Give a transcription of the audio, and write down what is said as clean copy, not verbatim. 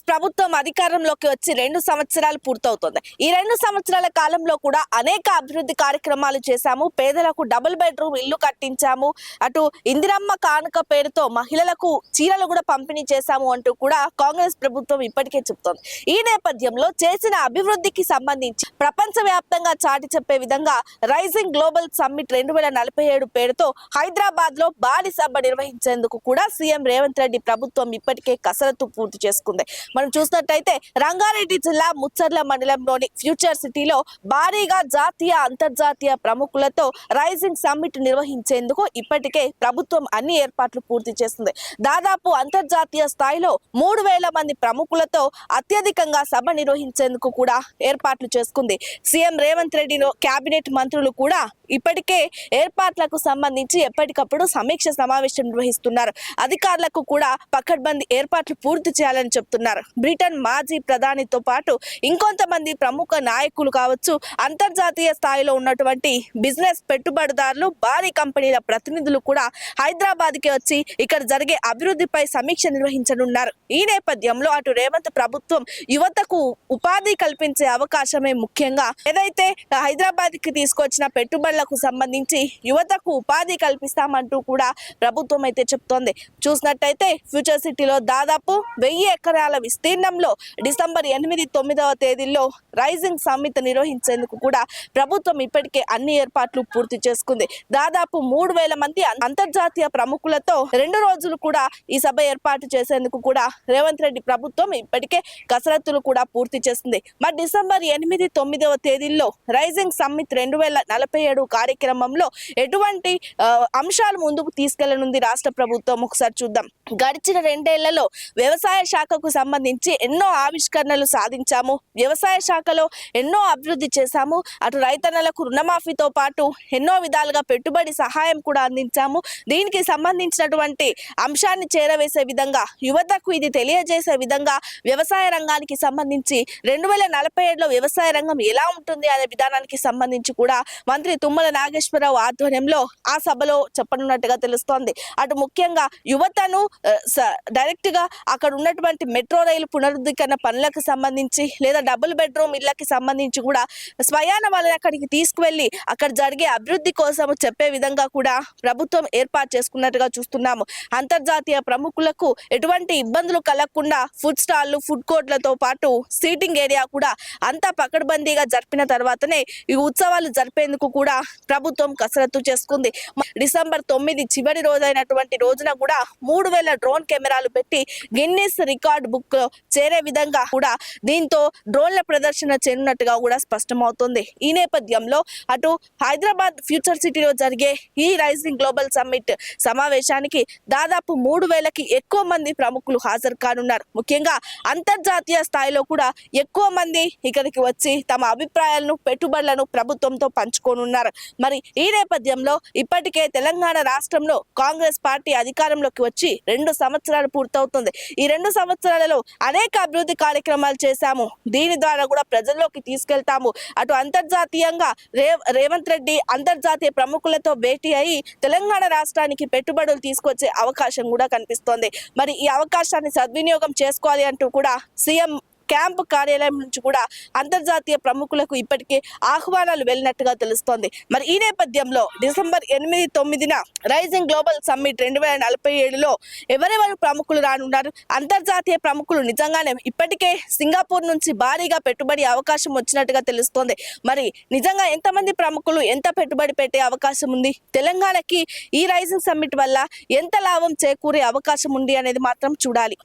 ప్రభుత్వం అధికారంలోకి వచ్చి 2 సంవత్సరాలు పూర్తవుతోంది. ఈ 2 సంవత్సరాల కాలంలో కూడా అనేక అభివృద్ధి కార్యక్రమాలు చేశాము. పేదలకు డబుల్ బెడ్రూమ్ ఇల్లు కట్టించాము. అటు ఇందిరమ్మ కానుక పేరుతో మహిళలకు చీరలు కూడా పంపిణీ చేశాము అంటూ కూడా కాంగ్రెస్ ప్రభుత్వం ఇప్పటికే చెప్తోంది. ఈ నేపథ్యంలో చేసిన అభివృద్ధికి సంబంధించి ప్రపంచవ్యాప్తంగా చాటి చెప్పే విధంగా రైజింగ్ గ్లోబల్ సమ్మిట్ 2047 పేరుతో హైదరాబాద్ లో భారీ సభ నిర్వహించేందుకు కూడా సీఎం రేవంత్ రెడ్డి ప్రభుత్వం ఇప్పటికే కసరత్తు పూర్తి చేసుకుంది. మనం చూసినట్టయితే రంగారెడ్డి జిల్లా ముచ్చర్ల మండలంలోని ఫ్యూచర్ సిటీలో భారీగా జాతీయ అంతర్జాతీయ ప్రముఖులతో రైజింగ్ సమ్మిట్ నిర్వహించేందుకు ఇప్పటికే ప్రభుత్వం అన్ని ఏర్పాట్లు పూర్తి చేస్తుంది. దాదాపు అంతర్జాతీయ స్థాయిలో 3000 మంది ప్రముఖులతో అత్యధికంగా సభ నిర్వహించేందుకు కూడా ఏర్పాట్లు చేసుకుంది. సీఎం రేవంత్ రెడ్డిలో కేబినెట్ మంత్రులు కూడా ఇప్పటికే ఏర్పాట్లకు సంబంధించి ఎప్పటికప్పుడు సమీక్ష సమావేశం నిర్వహిస్తున్నారు. అధికారులకు కూడా పకడ్బందీ ఏర్పాట్లు పూర్తి చేయాలని చెప్తున్నారు. బ్రిటన్ మాజీ ప్రధానితో పాటు ఇంకొంతమంది ప్రముఖ నాయకులు కావచ్చు, అంతర్జాతీయ స్థాయిలో ఉన్నటువంటి బిజినెస్ పెట్టుబడిదారులు, భారీ కంపెనీల ప్రతినిధులు కూడా హైదరాబాద్ కి వచ్చి ఇక్కడ జరిగే అభివృద్ధిపై సమీక్ష నిర్వహించనున్నారు. ఈ నేపథ్యంలో అటు రేవంత్ ప్రభుత్వం యువతకు ఉపాధి కల్పించే అవకాశమే ముఖ్యంగా ఏదైతే హైదరాబాద్ కి తీసుకొచ్చిన పెట్టుబడులకు సంబంధించి యువతకు ఉపాధి కల్పిస్తామంటూ కూడా ప్రభుత్వం అయితే చెప్తోంది. చూసినట్టయితే ఫ్యూచర్ సిటీలో దాదాపు 1000 ఎకరాల విస్తీర్ణంలో డిసెంబర్ 8, 9వ తేదీల్లో రైజింగ్ సమ్మిట్ నిర్వహించేందుకు కూడా ప్రభుత్వం ఇప్పటికే అన్ని ఏర్పాట్లు పూర్తి చేసుకుంది. దాదాపు 3000 మంది అంతర్జాతీయ ప్రముఖులతో 2 రోజులు కూడా ఈ సభ ఏర్పాటు చేసేందుకు కూడా రేవంత్ రెడ్డి ప్రభుత్వం ఇప్పటికే కసరత్తులు కూడా పూర్తి చేస్తుంది. మరి డిసెంబర్ 8, 9వ తేదీల్లో రైజింగ్ సమ్మిట్ 2047 కార్యక్రమంలో ఎటువంటి అంశాలు ముందుకు తీసుకెళ్లనుంది రాష్ట్ర ప్రభుత్వం ఒకసారి చూద్దాం. గడిచిన 2 ఏళ్లలో వ్యవసాయ శాఖకు సంబంధించి ఎన్నో ఆవిష్కరణలు సాధించాము. వ్యవసాయ శాఖలో ఎన్నో అభివృద్ధి చేశాము. అటు రైతన్నలకు రుణమాఫీతో పాటు ఎన్నో విధాలుగా పెట్టుబడి సహాయం కూడా అందించాము. దీనికి సంబంధించినటువంటి అంశాన్ని చేరవేసే విధంగా, యువతకు ఇది తెలియజేసే విధంగా వ్యవసాయ రంగానికి సంబంధించి 2047లో వ్యవసాయ రంగం ఎలా ఉంటుంది అనే విధానానికి సంబంధించి కూడా మంత్రి తుమ్మల నాగేశ్వరరావు ఆధ్వర్యంలో ఆ సభలో చెప్పనున్నట్టుగా తెలుస్తోంది. అటు ముఖ్యంగా యువతను డైరెక్ట్ గా అక్కడ ఉన్నటువంటి మెట్రో రైలు పునరుద్ధరణ పనులకు సంబంధించి లేదా డబుల్ బెడ్రూమ్ ఇళ్లకి సంబంధించి కూడా స్వయాన వాళ్ళని అక్కడికి తీసుకువెళ్లి అక్కడ జరిగే అభివృద్ధి కోసం చెప్పే విధంగా కూడా ప్రభుత్వం ఏర్పాటు చేసుకున్నట్టుగా చూస్తున్నాము. అంతర్జాతీయ ప్రముఖులకు ఎటువంటి ఇబ్బందులు కలగకుండా ఫుడ్ స్టాల్లు, ఫుడ్ కోర్ట్లతో పాటు సీటింగ్ ఏరియా కూడా అంతా పకడ్బందీగా జరిపిన తర్వాతనే ఈ ఉత్సవాలు జరిపేందుకు కూడా ప్రభుత్వం కసరత్తు చేసుకుంది. డిసెంబర్ 9 చివరి రోజైనటువంటి రోజున కూడా 3000 డ్రోన్ కెమెరాలు పెట్టి గిన్నిస్ రికార్డ్ బుక్ లో చేరే విధంగా కూడా దీంతో డ్రోన్ల ప్రదర్శన చేయనున్నట్టుగా కూడా స్పష్టమవుతుంది. ఈ నేపథ్యంలో అటు హైదరాబాద్ ఫ్యూచర్ సిటీలో జరిగే ఈ రైజింగ్ గ్లోబల్ సమ్మిట్ సమావేశానికి దాదాపు 3000కి ఎక్కువ మంది ప్రముఖులు హాజరు కానున్నారు. ముఖ్యంగా అంతర్జాతీయ స్థాయిలో కూడా ఎక్కువ మంది ఇక్కడికి వచ్చి తమ అభిప్రాయాలను, పెట్టుబడులను ప్రభుత్వంతో పంచుకోనున్నారు. మరి ఈ నేపథ్యంలో ఇప్పటికే తెలంగాణ రాష్ట్రంలో కాంగ్రెస్ పార్టీ అధికారంలోకి వచ్చి 2 సంవత్సరాలు పూర్తవుతుంది. ఈ 2 సంవత్సరాలలో అనేక అభివృద్ధి కార్యక్రమాలు చేశాము. దీని ద్వారా కూడా ప్రజల్లోకి తీసుకెళ్తాము. అటు అంతర్జాతీయంగా రేవంత్ రెడ్డి అంతర్జాతీయ ప్రముఖులతో భేటీ అయి తెలంగాణ రాష్ట్రానికి పెట్టుబడులు తీసుకొచ్చే అవకాశం కూడా కనిపిస్తోంది. మరి ఈ అవకాశాన్ని సద్వినియోగం చేసుకోవాలి అంటూ కూడా సీఎం క్యాంప్ కార్యాలయం నుంచి కూడా అంతర్జాతీయ ప్రముఖులకు ఇప్పటికే ఆహ్వానాలు వెళ్ళినట్టుగా తెలుస్తోంది. మరి ఈ నేపథ్యంలో డిసెంబర్ 8, 9న రైజింగ్ గ్లోబల్ సమ్మిట్ 2047లో ఎవరెవరు ప్రముఖులు రానున్నారు? అంతర్జాతీయ ప్రముఖులు నిజంగానే ఇప్పటికే సింగపూర్ నుంచి భారీగా పెట్టుబడి అవకాశం వచ్చినట్టుగా తెలుస్తోంది. మరి నిజంగా ఎంతమంది ప్రముఖులు ఎంత పెట్టుబడి పెట్టే అవకాశం ఉంది? తెలంగాణకి ఈ రైజింగ్ సమ్మిట్ వల్ల ఎంత లాభం చేకూరే అవకాశం ఉంది అనేది మాత్రం చూడాలి.